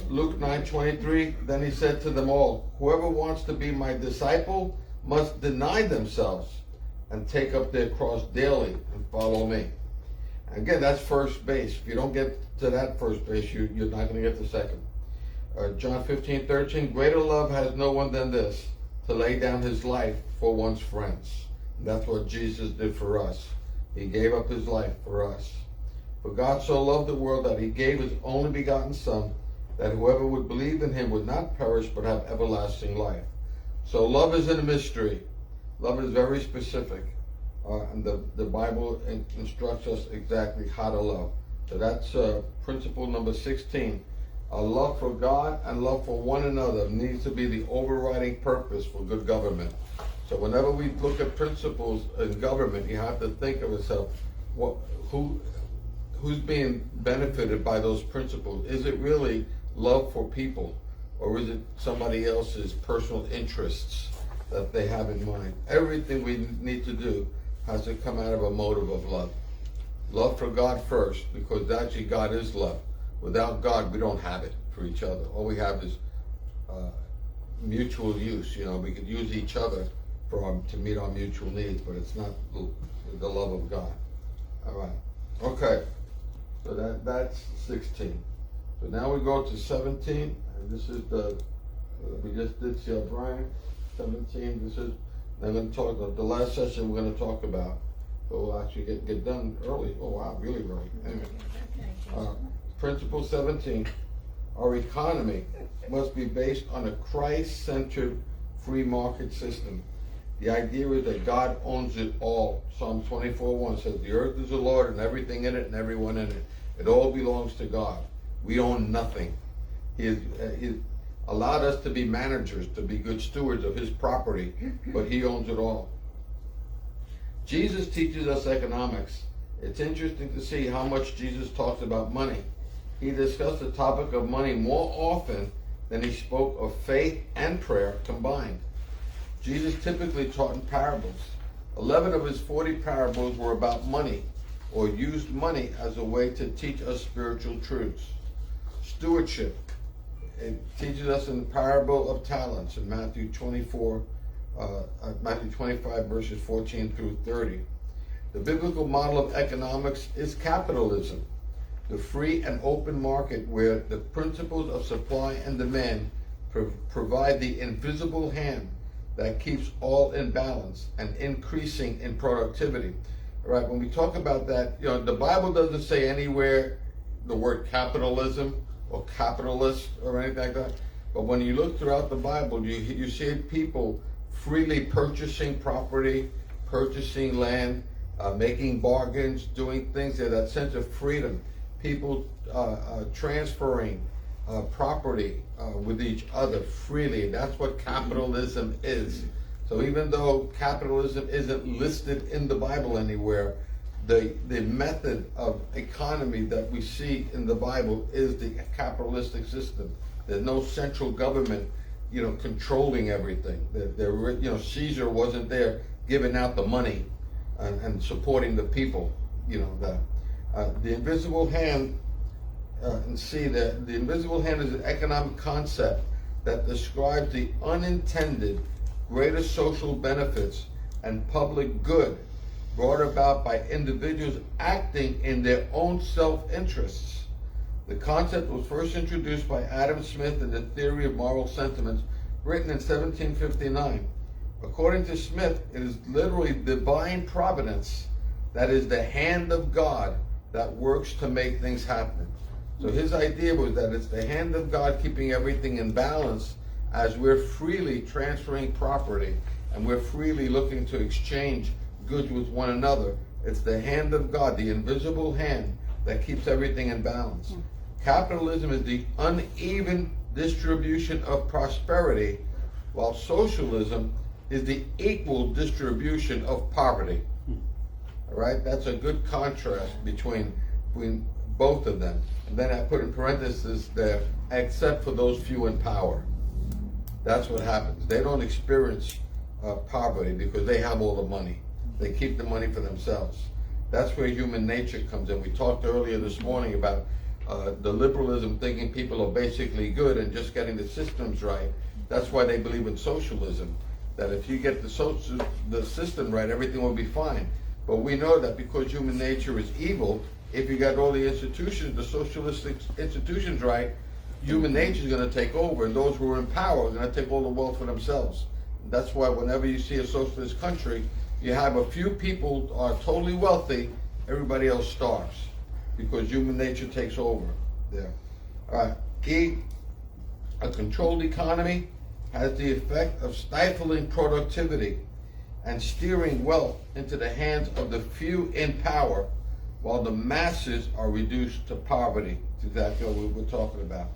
Luke 9:23, then he said to them all, whoever wants to be my disciple must deny themselves and take up their cross daily and follow me. Again, that's first base. If you don't get to that first base, you're not going to get to second. John 15:13, greater love has no one than this, to lay down his life for one's friends. And that's what Jesus did for us. He gave up his life for us. For God so loved the world that he gave his only begotten Son, that whoever would believe in him would not perish but have everlasting life. So love isn't a mystery. Love is very specific. And the Bible instructs us exactly how to love. So that's principle number 16. Love for God and love for one another needs to be the overriding purpose for good government. So whenever we look at principles in government, you have to think of yourself, who's being benefited by those principles? Is it really love for people, or is it somebody else's personal interests that they have in mind? Everything we need to do has to come out of a motive of love. Love for God first, because actually God is love. Without God, we don't have it for each other. All we have is mutual use. We could use each other to meet our mutual needs, but it's not the love of God. All right. Okay. So that's 16. So now we go to 17, and this is we just did see Brian. 17. This is. I'm going to talk the last session we're going to talk about. So we'll actually get done early. Oh wow, really early. Anyway. Principle 17, our economy must be based on a Christ-centered free market system. The idea is that God owns it all. Psalm 24:1 says, the earth is the Lord and everything in it and everyone in it. It all belongs to God. We own nothing. He allowed us to be managers, to be good stewards of his property, but he owns it all. Jesus teaches us economics. It's interesting to see how much Jesus talks about money. He discussed the topic of money more often than he spoke of faith and prayer combined. Jesus typically taught in parables. 11 of his 40 parables were about money, or used money as a way to teach us spiritual truths. Stewardship. It teaches us in the parable of talents in Matthew 25 verses 14 through 30. The biblical model of economics is capitalism, the free and open market where the principles of supply and demand provide the invisible hand that keeps all in balance and increasing in productivity. All right, when we talk about that, the Bible doesn't say anywhere the word capitalism or capitalist or anything like that. But when you look throughout the Bible, you see people freely purchasing property, purchasing land, making bargains, doing things. There's that sense of freedom. People transferring property with each other freely. That's what capitalism is. So even though capitalism isn't listed in the Bible anywhere, the method of economy that we see in the Bible is the capitalistic system. There's no central government, controlling everything. Caesar wasn't there giving out the money. and supporting the people. The invisible hand, and see that the invisible hand is an economic concept that describes the unintended greater social benefits and public good brought about by individuals acting in their own self-interests. The concept was first introduced by Adam Smith in the Theory of Moral Sentiments, written in 1759. According to Smith, it is literally divine providence, that is the hand of God, that works to make things happen. So his idea was that it's the hand of God keeping everything in balance as we're freely transferring property and we're freely looking to exchange goods with one another. It's the hand of God, the invisible hand, that keeps everything in balance. Capitalism is the uneven distribution of prosperity, while socialism is the equal distribution of poverty. All right, that's a good contrast between both of them. And then I put in parentheses there, except for those few in power. That's what happens. They don't experience poverty because they have all the money. They keep the money for themselves. That's where human nature comes in. We talked earlier this morning about the liberalism thinking people are basically good and just getting the systems right. That's why they believe in socialism, that if you get the system right, everything will be fine. But we know that because human nature is evil, if you got all the institutions, the socialistic institutions right, human nature is going to take over, and those who are in power are going to take all the wealth for themselves. That's why whenever you see a socialist country, you have a few people are totally wealthy, everybody else starves, because human nature takes over there. All right. E, a controlled economy has the effect of stifling productivity and steering wealth into the hands of the few in power, while the masses are reduced to poverty. That's exactly what we're talking about.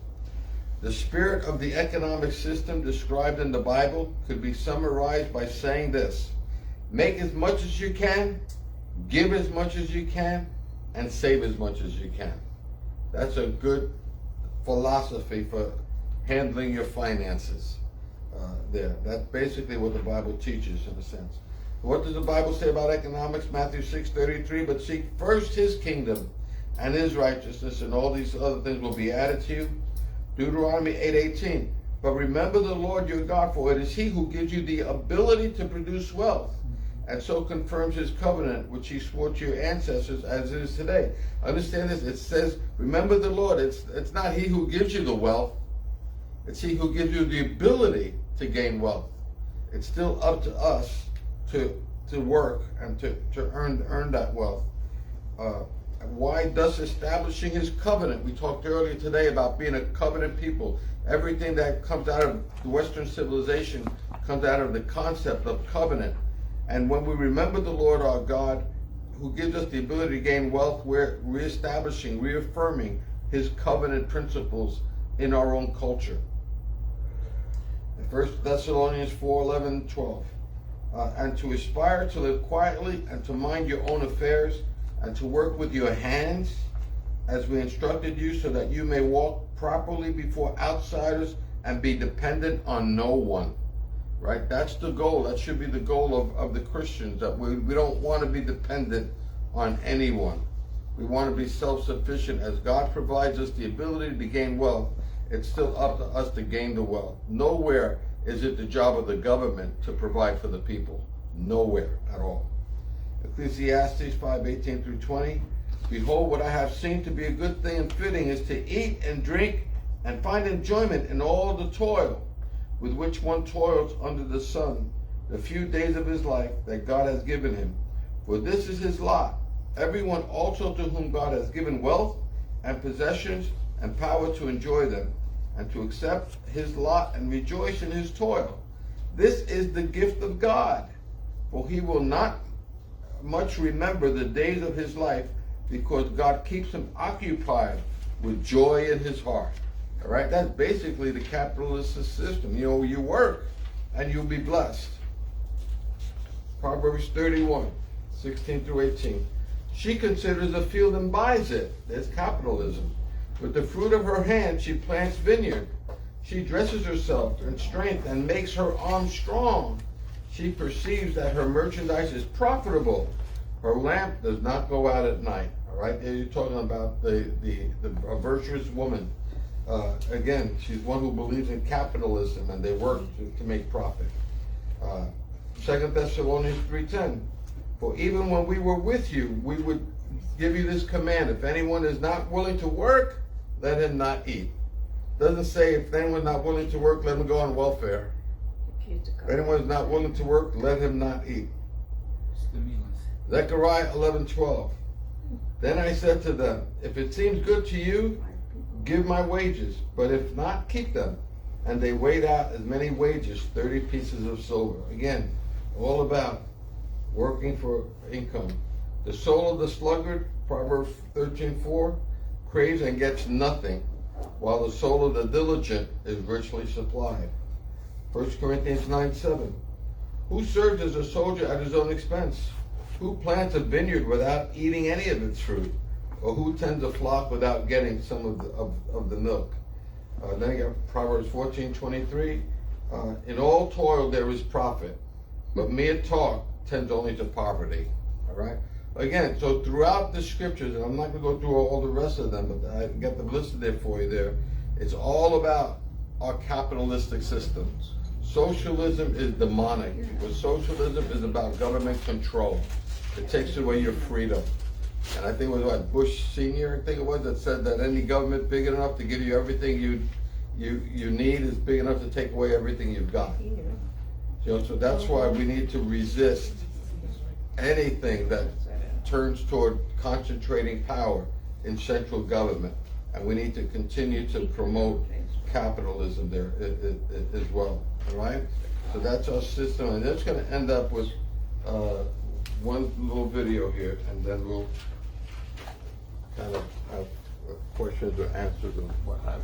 The spirit of the economic system described in the Bible could be summarized by saying this: make as much as you can, give as much as you can, and save as much as you can. That's a good philosophy for handling your finances. That's basically what the Bible teaches, in a sense. What does the Bible say about economics? Matthew 6:33, but seek first his kingdom and his righteousness, and all these other things will be added to you. Deuteronomy 8:18, but remember the Lord your God, for it is he who gives you the ability to produce wealth, and so confirms his covenant, which he swore to your ancestors as it is today. Understand this, it says, remember the Lord. It's not he who gives you the wealth, it's he who gives you the ability to gain wealth. It's still up to us to work and to earn that wealth. Why? Thus establishing his covenant. We talked earlier today about being a covenant people. Everything that comes out of the Western civilization comes out of the concept of covenant. And when we remember the Lord our God, who gives us the ability to gain wealth, we're reestablishing, reaffirming his covenant principles in our own culture. 1 Thessalonians 4:11-12. And to aspire to live quietly and to mind your own affairs and to work with your hands as we instructed you, so that you may walk properly before outsiders and be dependent on no one. Right? That's the goal. That should be the goal of the Christians, that we don't want to be dependent on anyone. We want to be self-sufficient. As God provides us the ability to gain wealth, it's still up to us to gain the wealth. Nowhere is it the job of the government to provide for the people. Nowhere at all. Ecclesiastes 5:18-20. Behold, what I have seen to be a good thing and fitting is to eat and drink and find enjoyment in all the toil with which one toils under the sun, the few days of his life that God has given him. For this is his lot. Everyone also to whom God has given wealth and possessions and power to enjoy them, and to accept his lot and rejoice in his toil. This is the gift of God, for he will not much remember the days of his life, because God keeps him occupied with joy in his heart. All right, that's basically the capitalist system. You know, you work and you'll be blessed. Proverbs 31:16-18. She considers a field and buys it. There's capitalism. With the fruit of her hand, she plants vineyard. She dresses herself in strength and makes her arm strong. She perceives that her merchandise is profitable. Her lamp does not go out at night. All right, there you're talking about the a virtuous woman. Again, she's one who believes in capitalism and they work to make profit. 2 Thessalonians 3:10. For even when we were with you, we would give you this command: if anyone is not willing to work, let him not eat. Doesn't say if anyone's not willing to work, let him go on welfare. If anyone is not willing to work, let him not eat. Zechariah 11:12. Then I said to them, if it seems good to you, give my wages, but if not, keep them. And they weighed out as many wages, 30 pieces of silver. Again, all about working for income. The soul of the sluggard, Proverbs 13:4, craves and gets nothing, while the soul of the diligent is richly supplied. 1 Corinthians 9:7. Who serves as a soldier at his own expense? Who plants a vineyard without eating any of its fruit? Or who tends a flock without getting some of the milk? Then you got Proverbs 14:23. In all toil there is profit, but mere talk tends only to poverty. All right? Again, so throughout the scriptures, and I'm not going to go through all the rest of them, but I got them listed there for you there. It's all about our capitalistic systems. Socialism is demonic, because socialism is about government control. It takes away your freedom. And I think it was what, Bush Sr., I think it was, that said that any government big enough to give you everything you need is big enough to take away everything you've got. You know, so that's why we need to resist anything that turns toward concentrating power in central government. And we need to continue to promote capitalism there as well. All right? So that's our system. And that's going to end up with one little video here, and then we'll kind of have questions or answers or what have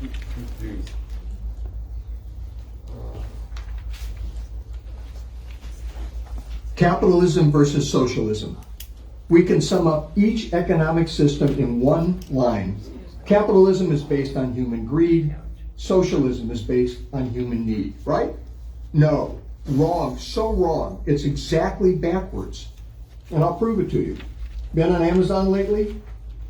you. Capitalism versus socialism. We can sum up each economic system in one line. Capitalism is based on human greed. Socialism is based on human need, right? No, wrong, so wrong. It's exactly backwards. And I'll prove it to you. Been on Amazon lately?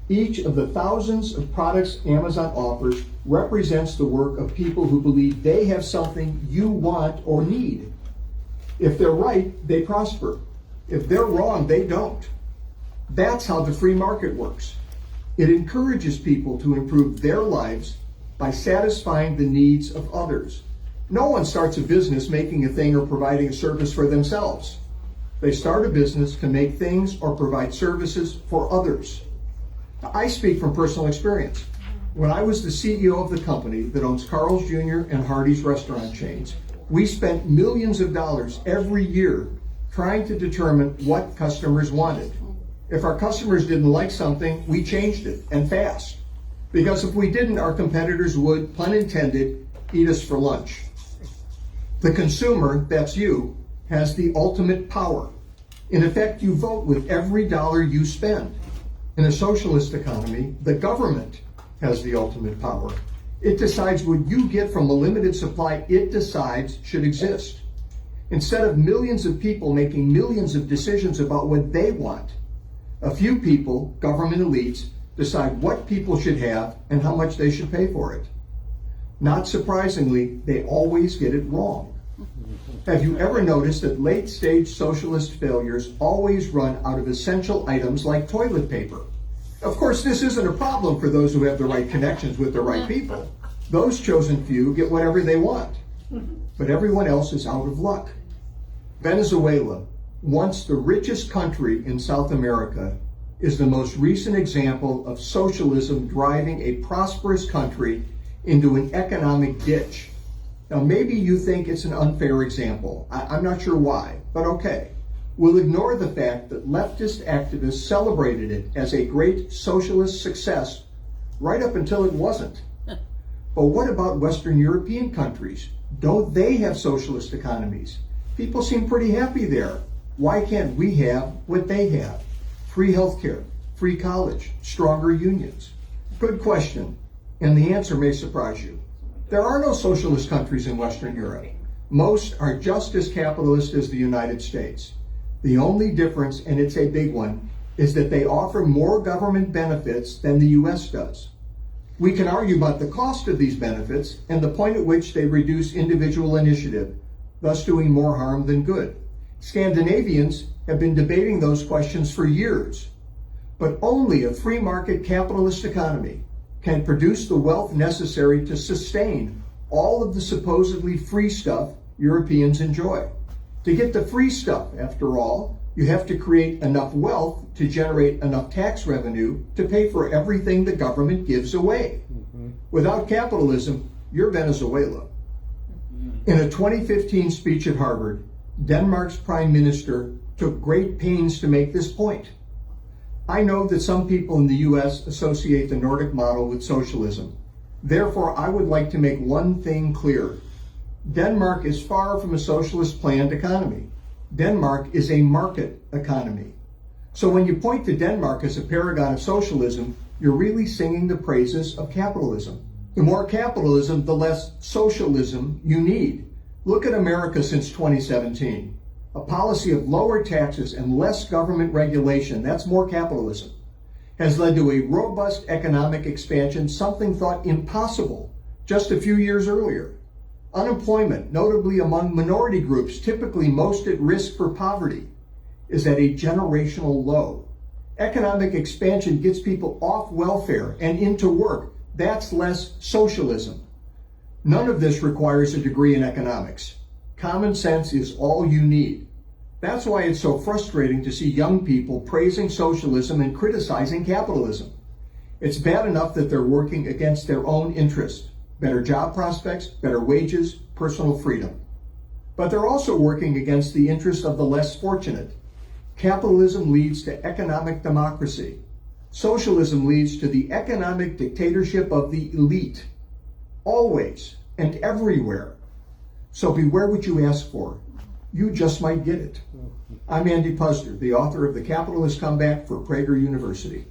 Each of the thousands of products Amazon offers represents the work of people who believe they have something you want or need. If they're right, they prosper. If they're wrong, they don't. That's how the free market works. It encourages people to improve their lives by satisfying the needs of others. No one starts a business making a thing or providing a service for themselves. They start a business to make things or provide services for others. I speak from personal experience. When I was the CEO of the company that owns Carl's Jr. and Hardee's restaurant chains, we spent millions of dollars every year trying to determine what customers wanted. If our customers didn't like something, we changed it, and fast. Because if we didn't, our competitors would, pun intended, eat us for lunch. The consumer, that's you, has the ultimate power. In effect, you vote with every dollar you spend. In a socialist economy, the government has the ultimate power. It decides what you get from a limited supply it decides should exist. Instead of millions of people making millions of decisions about what they want, a few people, government elites, decide what people should have and how much they should pay for it. Not surprisingly, they always get it wrong. Have you ever noticed that late-stage socialist failures always run out of essential items like toilet paper? Of course, this isn't a problem for those who have the right connections with the right people. Those chosen few get whatever they want, but everyone else is out of luck. Venezuela, once the richest country in South America, is the most recent example of socialism driving a prosperous country into an economic ditch. Now, maybe you think it's an unfair example. I'm not sure why, but okay. We'll ignore the fact that leftist activists celebrated it as a great socialist success right up until it wasn't. But what about Western European countries? Don't they have socialist economies? People seem pretty happy there. Why can't we have what they have? Free healthcare, free college, stronger unions. Good question, and the answer may surprise you. There are no socialist countries in Western Europe. Most are just as capitalist as the United States. The only difference, and it's a big one, is that they offer more government benefits than the US does. We can argue about the cost of these benefits and the point at which they reduce individual initiative, thus doing more harm than good. Scandinavians have been debating those questions for years. But only a free market capitalist economy can produce the wealth necessary to sustain all of the supposedly free stuff Europeans enjoy. To get the free stuff, after all, you have to create enough wealth to generate enough tax revenue to pay for everything the government gives away. Without capitalism, you're Venezuela. In a 2015 speech at Harvard, Denmark's prime minister took great pains to make this point. I know that some people in the US associate the Nordic model with socialism. Therefore, I would like to make one thing clear. Denmark is far from a socialist planned economy. Denmark is a market economy. So when you point to Denmark as a paragon of socialism, you're really singing the praises of capitalism. The more capitalism, the less socialism you need. Look at America since 2017. A policy of lower taxes and less government regulation, that's more capitalism, has led to a robust economic expansion, something thought impossible just a few years earlier. Unemployment, notably among minority groups, typically most at risk for poverty, is at a generational low. Economic expansion gets people off welfare and into work. That's less socialism. None of this requires a degree in economics. Common sense is all you need. That's why it's so frustrating to see young people praising socialism and criticizing capitalism. It's bad enough that they're working against their own interests, better job prospects, better wages, personal freedom. But they're also working against the interests of the less fortunate. Capitalism leads to economic democracy. Socialism leads to the economic dictatorship of the elite. Always and everywhere. So beware what you ask for. You just might get it. I'm Andy Puzder, the author of The Capitalist Comeback for Prager University.